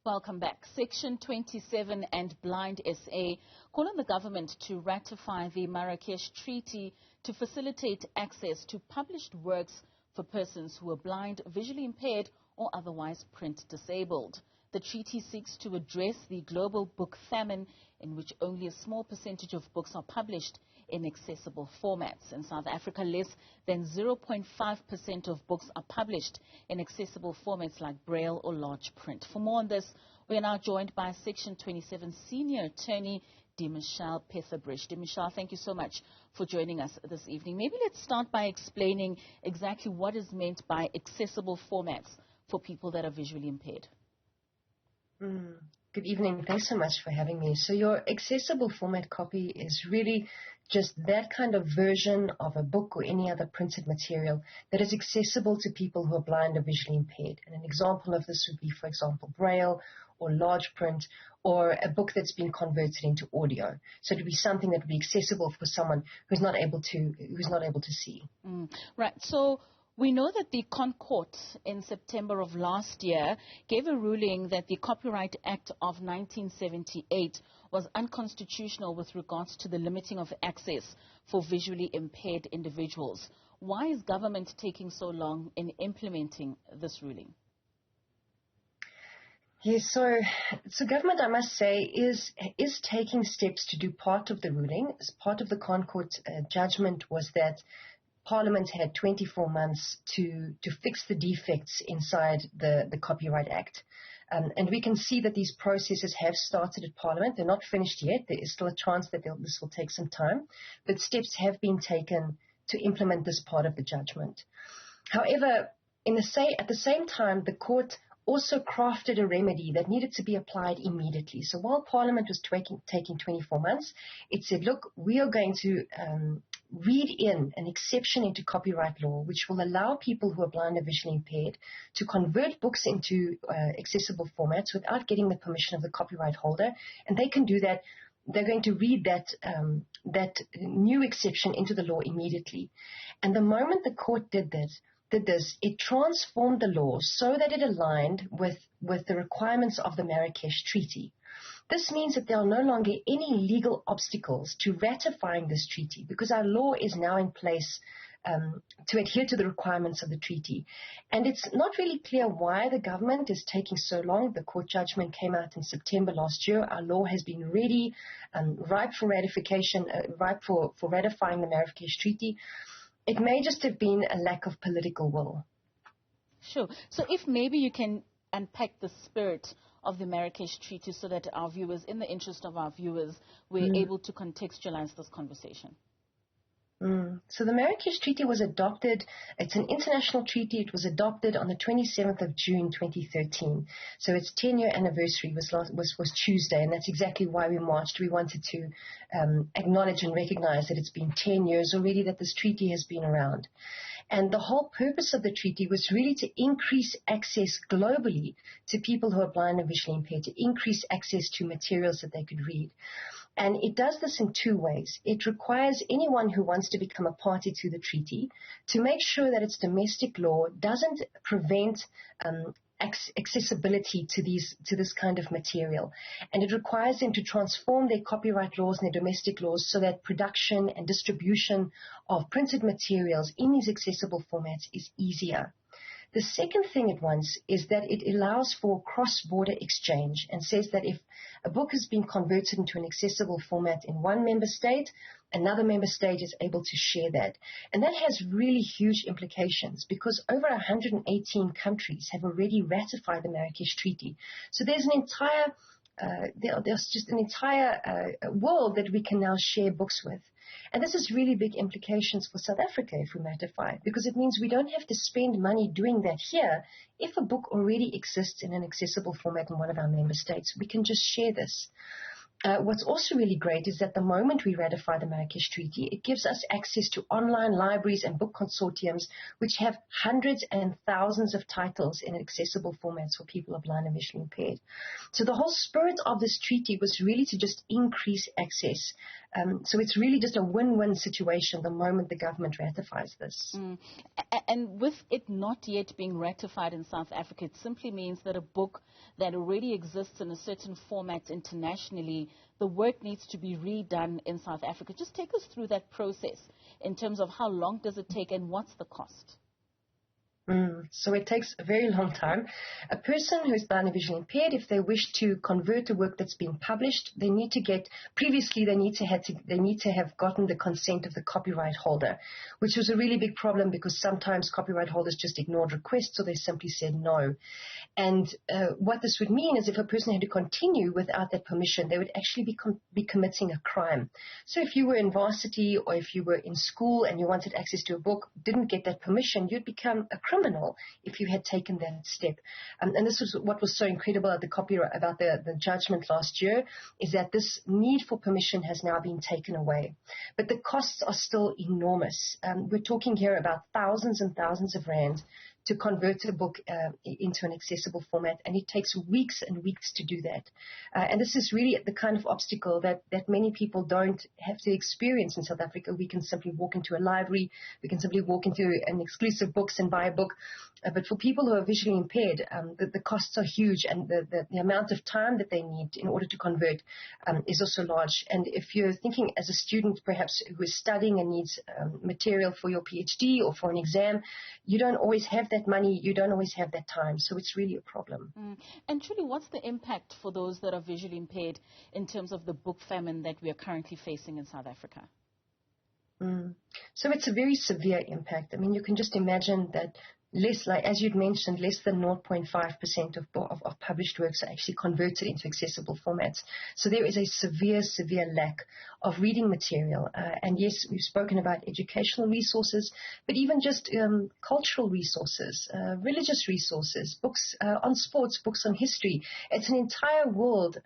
Welcome back. Section 27 and Blind SA call on the government to ratify the Marrakesh Treaty to facilitate access to published works for persons who are blind, visually impaired or otherwise print disabled. The treaty seeks to address the global book famine in which only a small percentage of books are published in accessible formats. In South Africa, less than 0.5% of books are published in accessible formats like Braille or large print. For more on this, we are now joined by Section 27 Senior Attorney Demichelle Petherbridge. Demichelle, thank you so much for joining us this evening. Maybe let's start by explaining exactly what is meant by accessible formats for people that are visually impaired. Good evening. Thanks so much for having me. So your accessible format copy is really just that kind of version of a book or any other printed material that is accessible to people who are blind or visually impaired. And an example of this would be, for example, Braille or large print or a book that's been converted into audio. So it would be something that would be accessible for someone who's not able to see. Right. So we know that the Court in September of last year gave a ruling that the Copyright Act of 1978 was unconstitutional with regards to the limiting of access for visually impaired individuals. Why is government taking so long in implementing this ruling? Yes, so government, I must say, is taking steps to do part of the ruling. As part of the Court judgment was that Parliament had 24 months to fix the defects inside the Copyright Act. And we can see that these processes have started at Parliament. They're not finished yet. There is still a chance that this will take some time. But steps have been taken to implement this part of the judgment. However, at the same time, the court also crafted a remedy that needed to be applied immediately. So while Parliament was taking 24 months, it said, look, we are going to read in an exception into copyright law, which will allow people who are blind or visually impaired to convert books into accessible formats without getting the permission of the copyright holder. And they can do that. They're going to read that new exception into the law immediately. And the moment the court did this, it transformed the law so that it aligned with the requirements of the Marrakesh Treaty. This means that there are no longer any legal obstacles to ratifying this treaty because our law is now in place to adhere to the requirements of the treaty. And it's not really clear why the government is taking so long. The court judgment came out in September last year. Our law has been ready, ripe for ratification, ripe for ratifying the Marrakesh Treaty. It may just have been a lack of political will. Sure. So if maybe you can unpack the spirit of the Marrakesh Treaty so that our viewers, in the interest of our viewers, we're able to contextualize this conversation. So the Marrakesh Treaty was adopted. It's an international treaty. It was adopted on the 27th of June 2013. So its 10-year anniversary was Tuesday, and that's exactly why we marched. We wanted to acknowledge and recognize that it's been 10 years already that this treaty has been around. And the whole purpose of the treaty was really to increase access globally to people who are blind and visually impaired, to increase access to materials that they could read. And it does this in two ways. It requires anyone who wants to become a party to the treaty to make sure that its domestic law doesn't prevent accessibility to this kind of material. And it requires them to transform their copyright laws and their domestic laws so that production and distribution of printed materials in these accessible formats is easier. The second thing it wants is that it allows for cross-border exchange and says that if a book has been converted into an accessible format in one member state, another member state is able to share that. And that has really huge implications because over 118 countries have already ratified the Marrakesh Treaty. So there's just an entire world that we can now share books with. And this has really big implications for South Africa if we ratify, because it means we don't have to spend money doing that here. If a book already exists in an accessible format in one of our member states, we can just share this. What's also really great is that the moment we ratify the Marrakesh Treaty, it gives us access to online libraries and book consortiums which have hundreds and thousands of titles in accessible formats for people who are blind and visually impaired. So the whole spirit of this treaty was really to just increase access. So it's really just a win-win situation the moment the government ratifies this. And with it not yet being ratified in South Africa, it simply means that a book that already exists in a certain format internationally, the work needs to be redone in South Africa. Just take us through that process in terms of how long does it take and what's the cost? So it takes a very long time. A person who is blind and visually impaired, if they wish to convert a work that's been published, they need to have gotten the consent of the copyright holder, which was a really big problem because sometimes copyright holders just ignored requests or they simply said no. And what this would mean is if a person had to continue without that permission, they would actually be committing a crime. So if you were in varsity or if you were in school and you wanted access to a book, didn't get that permission, you'd become a criminal if you had taken that step. And this was what was so incredible about the judgment last year, is that this need for permission has now been taken away. But the costs are still enormous. We're talking here about thousands and thousands of rands to convert a book into an accessible format, and it takes weeks and weeks to do that. And this is really the kind of obstacle that many people don't have to experience in South Africa. We can simply walk into a library, we can simply walk into an exclusive books and buy a book. But for people who are visually impaired, the costs are huge, and the amount of time that they need in order to convert is also large. And if you're thinking as a student, perhaps who is studying and needs material for your PhD or for an exam, you don't always have that money, you don't always have that time. So it's really a problem. And truly, what's the impact for those that are visually impaired in terms of the book famine that we are currently facing in South Africa? So it's a very severe impact. I mean, you can just imagine that as you'd mentioned, less than 0.5% of published works are actually converted into accessible formats. So there is a severe, severe lack of reading material. And yes, we've spoken about educational resources, but even just cultural resources, religious resources, books on sports, books on history. It's an entire world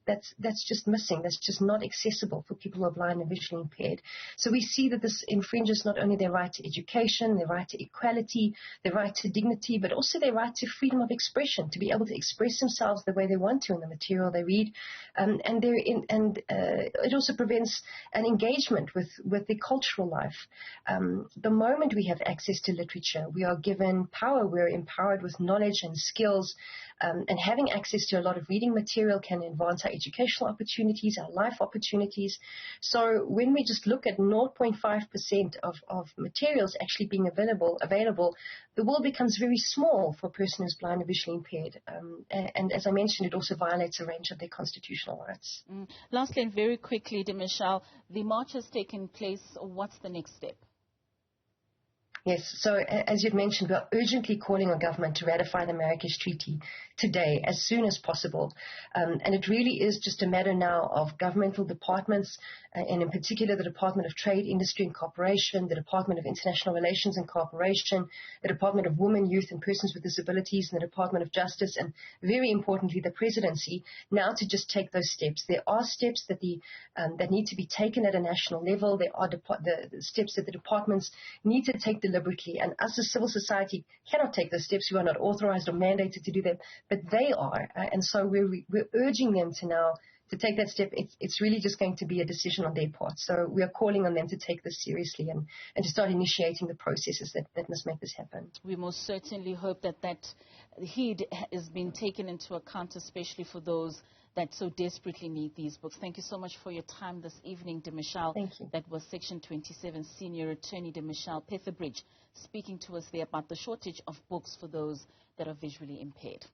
that's just missing, that's just not accessible for people who are blind and visually impaired. So we see that this infringes not only their right to education, their right to equality, their right to dignity, but also their right to freedom of expression, to be able to express themselves the way they want to in the material they read. And it also prevents an engagement with the cultural life. The moment we have access to literature, we are given power, we're empowered with knowledge and skills, and having access to a lot of reading material can advance our educational opportunities, our life opportunities. So when we just look at 0.5% of materials actually being available, the world becomes very small for a person who's blind and visually impaired. And as I mentioned, it also violates a range of their constitutional rights. Lastly, and very quickly, Demichelle, the march has taken place. What's the next step? Yes, so as you'd mentioned, we are urgently calling on government to ratify the Marrakesh Treaty today, as soon as possible. And it really is just a matter now of governmental departments, and in particular the Department of Trade, Industry and Cooperation, the Department of International Relations and Cooperation, the Department of Women, Youth and Persons with Disabilities, and the Department of Justice, and very importantly the Presidency, now to just take those steps. There are steps that need to be taken at a national level. There are the steps that the departments need to take deliberately, and us as civil society cannot take those steps. We are not authorized or mandated to do them, but they are, and so we're urging them to take that step. It's really just going to be a decision on their part. So we are calling on them to take this seriously and to start initiating the processes that must make this happen. We most certainly hope that heed is being taken into account, especially for those that so desperately need these books. Thank you so much for your time this evening, Demichelle. Thank you. That was Section 27 Senior Attorney Demichelle Petherbridge speaking to us there about the shortage of books for those that are visually impaired.